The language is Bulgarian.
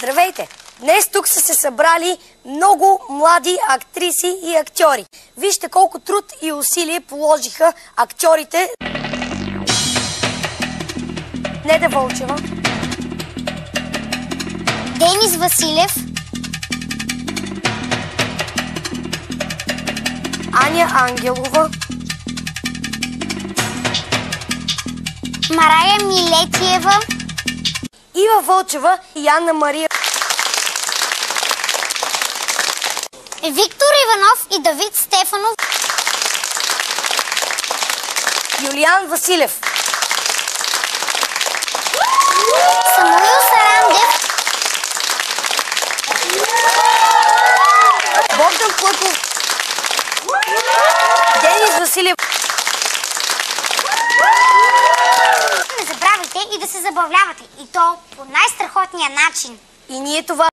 Здравейте! Днес тук са се събрали много млади актриси и актьори. Вижте колко труд и усилие положиха актьорите. Неда Вълчева, Денис Василев, Аня Ангелова, Марая Милетиева, Ива Вълчева и Анна Мария, Виктор Иванов и Давид Стефанов, Юлиан Василев, Самуил Сарандев, Богдан Плъков, Денис Василев. Не забравяйте и да се забавлявате. И то по най-страхотния начин. И ние това